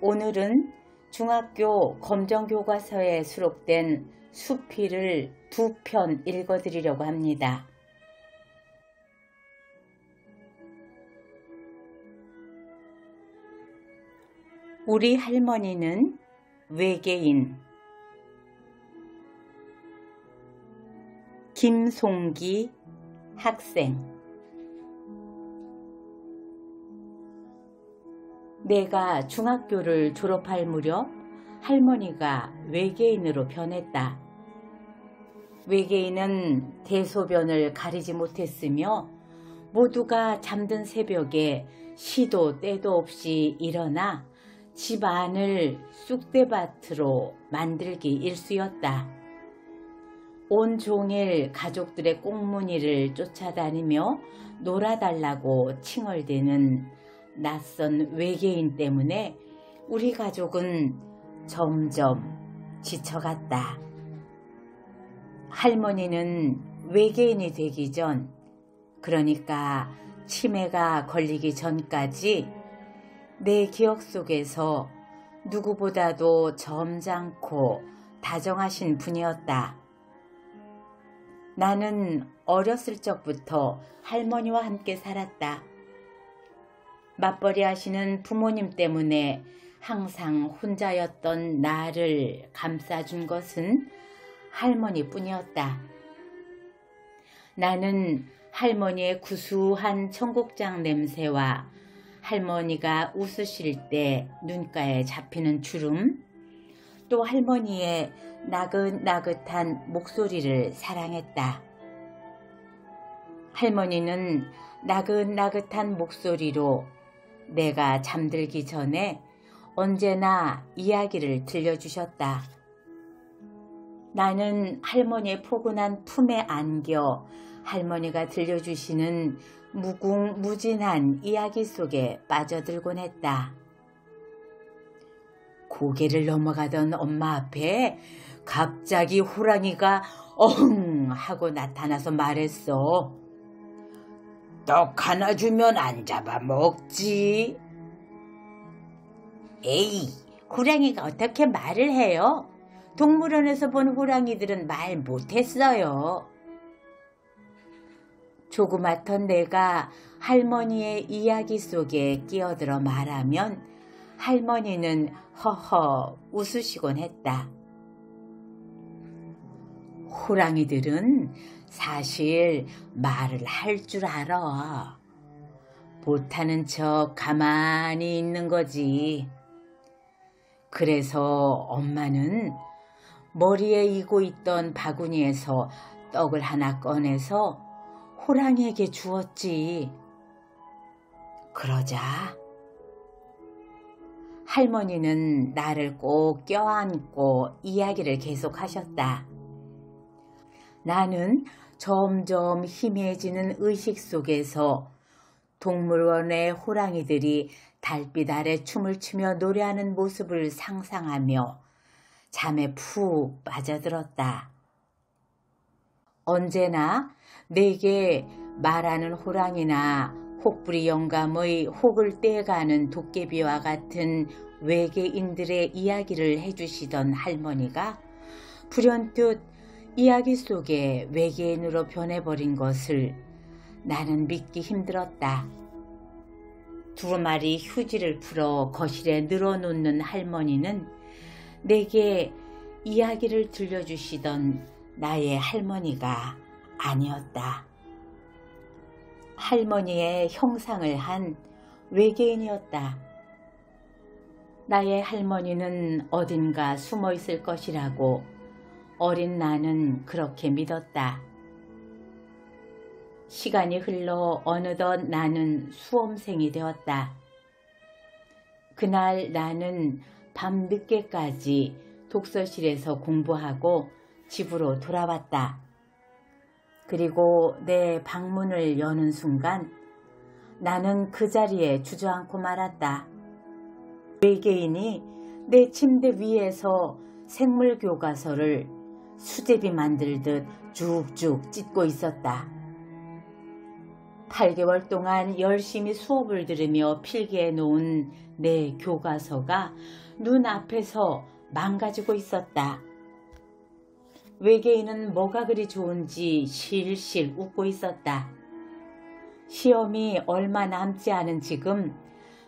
오늘은 중학교 검정교과서에 수록된 수필을 2편 읽어드리려고 합니다. 우리 할머니는 외계인. 김송기 학생. 내가 중학교를 졸업할 무렵 할머니가 외계인으로 변했다. 외계인은 대소변을 가리지 못했으며 모두가 잠든 새벽에 시도 때도 없이 일어나 집 안을 쑥대밭으로 만들기 일쑤였다. 온종일 가족들의 꽁무니를 쫓아다니며 놀아달라고 칭얼대는 낯선 외계인 때문에 우리 가족은 점점 지쳐갔다. 할머니는 외계인이 되기 전, 그러니까 치매가 걸리기 전까지 내 기억 속에서 누구보다도 점잖고 다정하신 분이었다. 나는 어렸을 적부터 할머니와 함께 살았다. 맞벌이 하시는 부모님 때문에 항상 혼자였던 나를 감싸준 것은 할머니뿐이었다. 나는 할머니의 구수한 청국장 냄새와 할머니가 웃으실 때 눈가에 잡히는 주름, 또 할머니의 나긋나긋한 목소리를 사랑했다. 할머니는 나긋나긋한 목소리로 내가 잠들기 전에 언제나 이야기를 들려주셨다. 나는 할머니의 포근한 품에 안겨 할머니가 들려주시는 무궁무진한 이야기 속에 빠져들곤 했다. 고개를 넘어가던 엄마 앞에 갑자기 호랑이가 엉 하고 나타나서 말했어. 떡 하나 주면 안 잡아먹지. 에이, 호랑이가 어떻게 말을 해요? 동물원에서 본 호랑이들은 말 못했어요. 조그맣던 내가 할머니의 이야기 속에 끼어들어 말하면 할머니는 허허 웃으시곤 했다. 호랑이들은 사실 말을 할 줄 알아. 못하는 척 가만히 있는 거지. 그래서 엄마는 머리에 이고 있던 바구니에서 떡을 하나 꺼내서 호랑이에게 주었지. 그러자 할머니는 나를 꼭 껴안고 이야기를 계속하셨다. 나는 점점 희미해지는 의식 속에서 동물원의 호랑이들이 달빛 아래 춤을 추며 노래하는 모습을 상상하며 잠에 푹 빠져들었다. 언제나 내게 말하는 호랑이나 혹부리 영감의 혹을 떼가는 도깨비와 같은 외계인들의 이야기를 해주시던 할머니가 불현듯 이야기 속에 외계인으로 변해버린 것을 나는 믿기 힘들었다. 두루마리 휴지를 풀어 거실에 늘어놓는 할머니는 내게 이야기를 들려주시던 나의 할머니가 아니었다. 할머니의 형상을 한 외계인이었다. 나의 할머니는 어딘가 숨어 있을 것이라고 어린 나는 그렇게 믿었다. 시간이 흘러 어느덧 나는 수험생이 되었다. 그날 나는 밤늦게까지 독서실에서 공부하고 집으로 돌아왔다. 그리고 내 방문을 여는 순간 나는 그 자리에 주저앉고 말았다. 외계인이 내 침대 위에서 생물 교과서를 수제비 만들듯 쭉쭉 찢고 있었다. 8개월 동안 열심히 수업을 들으며 필기해 놓은 내 교과서가 눈앞에서 망가지고 있었다. 외계인은 뭐가 그리 좋은지 실실 웃고 있었다. 시험이 얼마 남지 않은 지금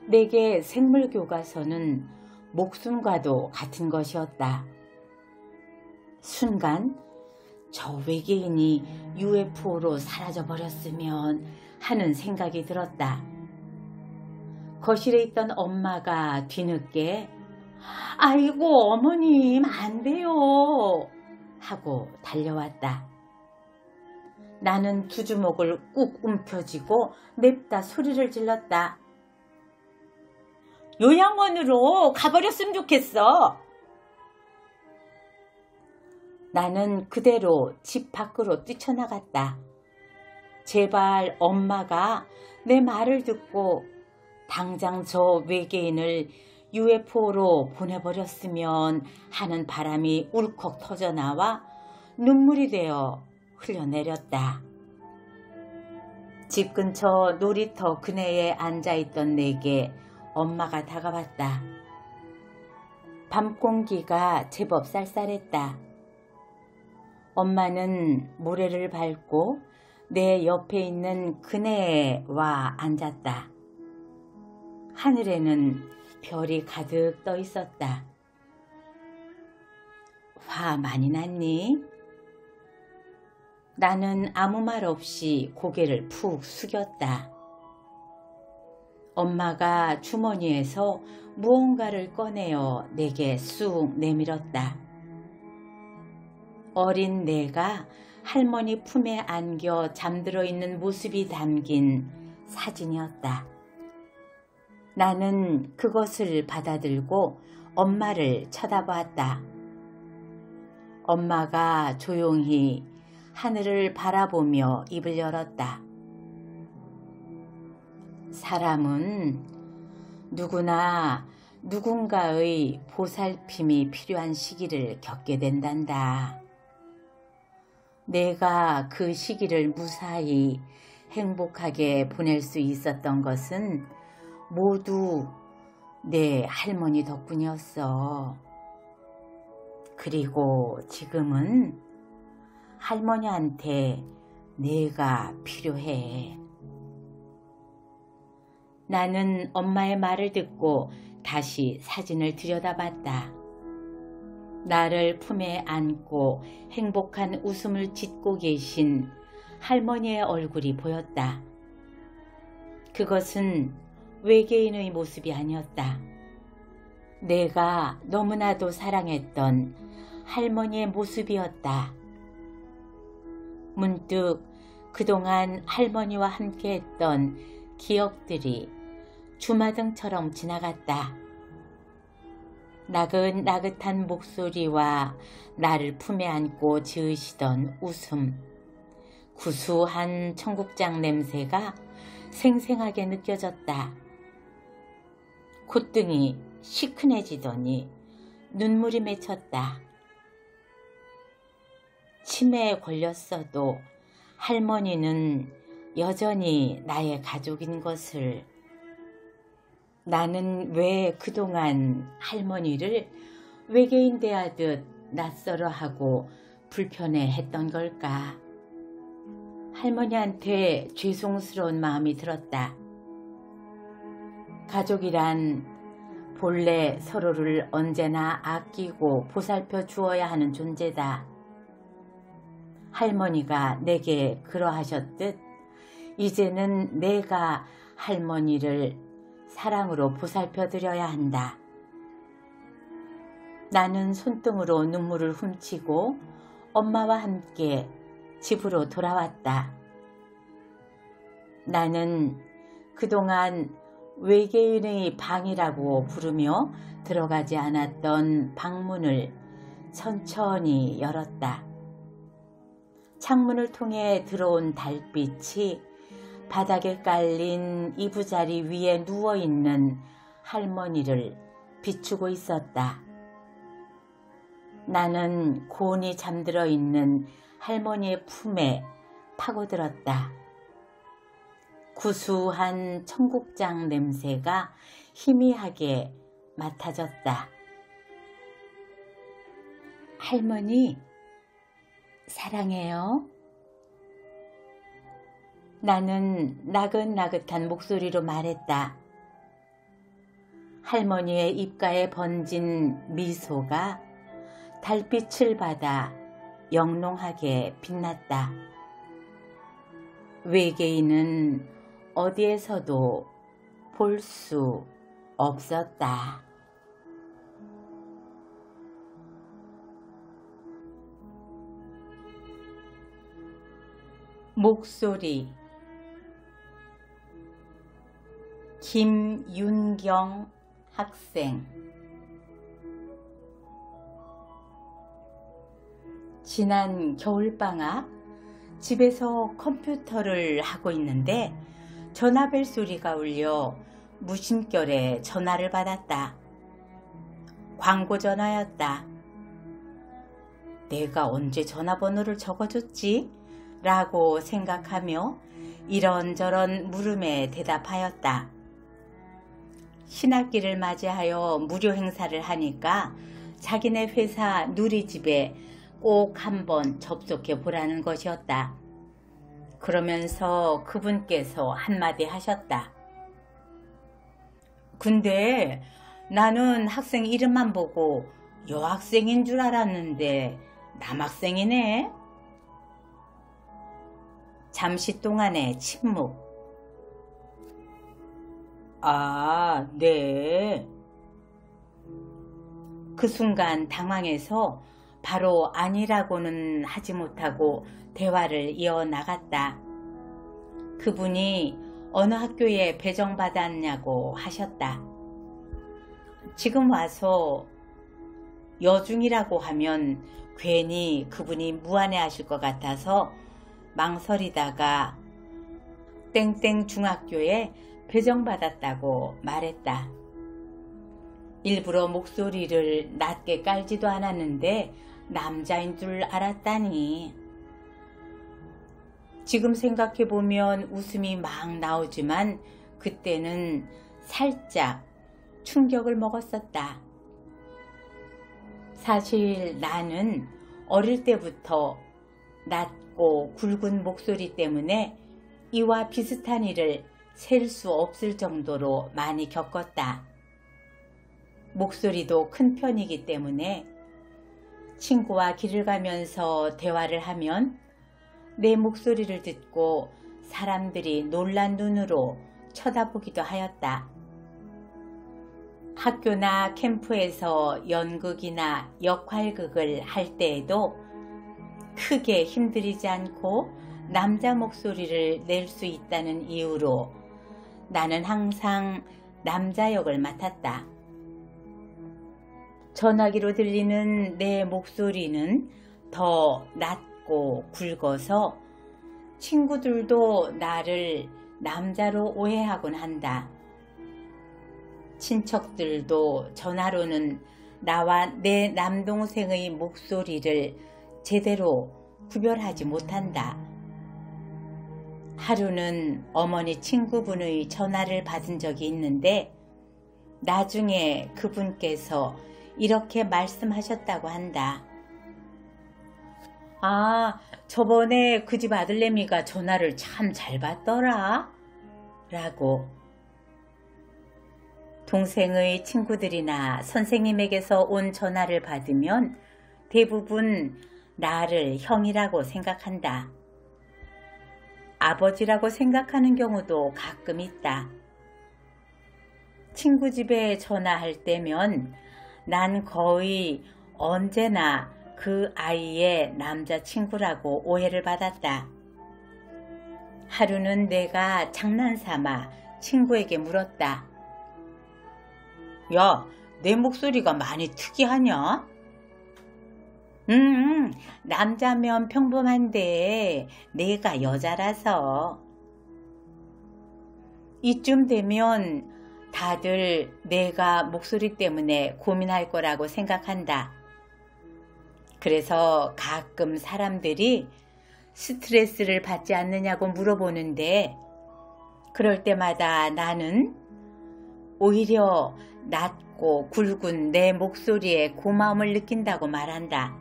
내게 생물 교과서는 목숨과도 같은 것이었다. 순간 저 외계인이 UFO로 사라져버렸으면 하는 생각이 들었다. 거실에 있던 엄마가 뒤늦게 아이고 어머님 안 돼요 하고 달려왔다. 나는 두 주먹을 꾹 움켜쥐고 냅다 소리를 질렀다. 요양원으로 가버렸으면 좋겠어. 나는 그대로 집 밖으로 뛰쳐나갔다. 제발 엄마가 내 말을 듣고 당장 저 외계인을 UFO로 보내버렸으면 하는 바람이 울컥 터져나와 눈물이 되어 흘러내렸다. 집 근처 놀이터 그네에 앉아있던 내게 엄마가 다가왔다. 밤 공기가 제법 쌀쌀했다. 엄마는 모래를 밟고 내 옆에 있는 그네에 와 앉았다. 하늘에는 별이 가득 떠 있었다. 화 많이 났니? 나는 아무 말 없이 고개를 푹 숙였다. 엄마가 주머니에서 무언가를 꺼내어 내게 쑥 내밀었다. 어린 내가 할머니 품에 안겨 잠들어 있는 모습이 담긴 사진이었다. 나는 그것을 받아들고 엄마를 쳐다보았다. 엄마가 조용히 하늘을 바라보며 입을 열었다. 사람은 누구나 누군가의 보살핌이 필요한 시기를 겪게 된단다. 내가 그 시기를 무사히 행복하게 보낼 수 있었던 것은 모두 내 할머니 덕분이었어. 그리고 지금은 할머니한테 내가 필요해. 나는 엄마의 말을 듣고 다시 사진을 들여다봤다. 나를 품에 안고 행복한 웃음을 짓고 계신 할머니의 얼굴이 보였다. 그것은 외계인의 모습이 아니었다. 내가 너무나도 사랑했던 할머니의 모습이었다. 문득 그동안 할머니와 함께했던 기억들이 주마등처럼 지나갔다. 나긋나긋한 목소리와 나를 품에 안고 지으시던 웃음, 구수한 청국장 냄새가 생생하게 느껴졌다. 콧등이 시큰해지더니 눈물이 맺혔다. 치매에 걸렸어도 할머니는 여전히 나의 가족인 것을. 나는 왜 그동안 할머니를 외계인 대하듯 낯설어하고 불편해했던 걸까? 할머니한테 죄송스러운 마음이 들었다. 가족이란 본래 서로를 언제나 아끼고 보살펴 주어야 하는 존재다. 할머니가 내게 그러하셨듯 이제는 내가 할머니를 사랑으로 보살펴 드려야 한다. 나는 손등으로 눈물을 훔치고 엄마와 함께 집으로 돌아왔다. 나는 그동안 외계인의 방이라고 부르며 들어가지 않았던 방문을 천천히 열었다. 창문을 통해 들어온 달빛이 바닥에 깔린 이부자리 위에 누워있는 할머니를 비추고 있었다. 나는 곤히 잠들어 있는 할머니의 품에 파고들었다. 구수한 청국장 냄새가 희미하게 맡아졌다. 할머니, 사랑해요. 나는 나긋나긋한 목소리로 말했다. 할머니의 입가에 번진 미소가 달빛을 받아 영롱하게 빛났다. 외계인은 어디에서도 볼 수 없었다. 목소리 김윤경 학생. 지난 겨울방학 집에서 컴퓨터를 하고 있는데 전화벨 소리가 울려 무심결에 전화를 받았다. 광고 전화였다. 내가 언제 전화번호를 적어줬지? 라고 생각하며 이런저런 물음에 대답하였다. 신학기를 맞이하여 무료 행사를 하니까 자기네 회사 누리집에 꼭 한번 접속해 보라는 것이었다. 그러면서 그분께서 한마디 하셨다. 근데 나는 학생 이름만 보고 여학생인 줄 알았는데 남학생이네. 잠시 동안의 침묵. 아, 네. 그 순간 당황해서 바로 아니라고는 하지 못하고 대화를 이어나갔다. 그분이 어느 학교에 배정받았냐고 하셨다. 지금 와서 여중이라고 하면 괜히 그분이 무안해하실 것 같아서 망설이다가 땡땡 중학교에 배정받았다고 말했다. 일부러 목소리를 낮게 깔지도 않았는데 남자인 줄 알았다니. 지금 생각해보면 웃음이 막 나오지만 그때는 살짝 충격을 먹었었다. 사실 나는 어릴 때부터 낮고 굵은 목소리 때문에 이와 비슷한 일을 셀 수 없을 정도로 많이 겪었다. 목소리도 큰 편이기 때문에 친구와 길을 가면서 대화를 하면 내 목소리를 듣고 사람들이 놀란 눈으로 쳐다보기도 하였다. 학교나 캠프에서 연극이나 역할극을 할 때에도 크게 힘들이지 않고 남자 목소리를 낼 수 있다는 이유로 나는 항상 남자 역을 맡았다. 전화기로 들리는 내 목소리는 더 낮고 굵어서 친구들도 나를 남자로 오해하곤 한다. 친척들도 전화로는 나와 내 남동생의 목소리를 제대로 구별하지 못한다. 하루는 어머니 친구분의 전화를 받은 적이 있는데 나중에 그분께서 이렇게 말씀하셨다고 한다. 아, 저번에 그 집 아들내미가 전화를 참 잘 받더라 라고. 동생의 친구들이나 선생님에게서 온 전화를 받으면 대부분 나를 형이라고 생각한다. 아버지라고 생각하는 경우도 가끔 있다. 친구 집에 전화할 때면 난 거의 언제나 그 아이의 남자친구라고 오해를 받았다. 하루는 내가 장난삼아 친구에게 물었다. 야, 내 목소리가 많이 특이하냐? 남자면 평범한데 내가 여자라서. 이쯤 되면 다들 내가 목소리 때문에 고민할 거라고 생각한다. 그래서 가끔 사람들이 스트레스를 받지 않느냐고 물어보는데 그럴 때마다 나는 오히려 낮고 굵은 내 목소리에 고마움을 느낀다고 말한다.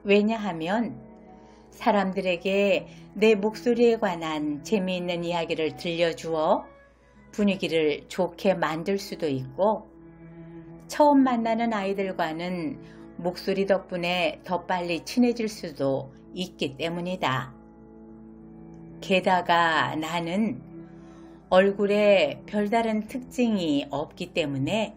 왜냐하면 사람들에게 내 목소리에 관한 재미있는 이야기를 들려주어 분위기를 좋게 만들 수도 있고, 처음 만나는 아이들과는 목소리 덕분에 더 빨리 친해질 수도 있기 때문이다. 게다가 나는 얼굴에 별다른 특징이 없기 때문에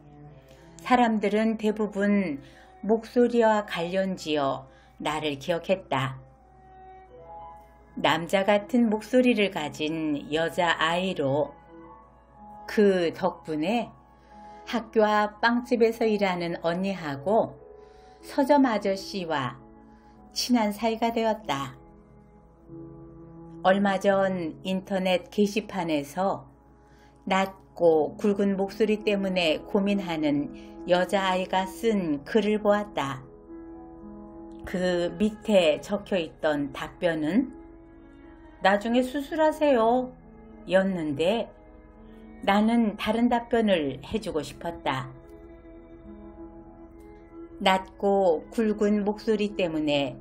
사람들은 대부분 목소리와 관련지어 나를 기억했다. 남자 같은 목소리를 가진 여자아이로, 그 덕분에 학교 앞 빵집에서 일하는 언니하고 서점 아저씨와 친한 사이가 되었다. 얼마 전 인터넷 게시판에서 낮고 굵은 목소리 때문에 고민하는 여자아이가 쓴 글을 보았다. 그 밑에 적혀있던 답변은 나중에 수술하세요 였는데, 나는 다른 답변을 해주고 싶었다. 낮고 굵은 목소리 때문에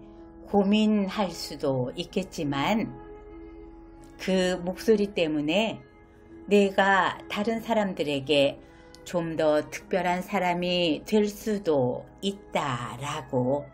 고민할 수도 있겠지만, 그 목소리 때문에 내가 다른 사람들에게 좀 더 특별한 사람이 될 수도 있다라고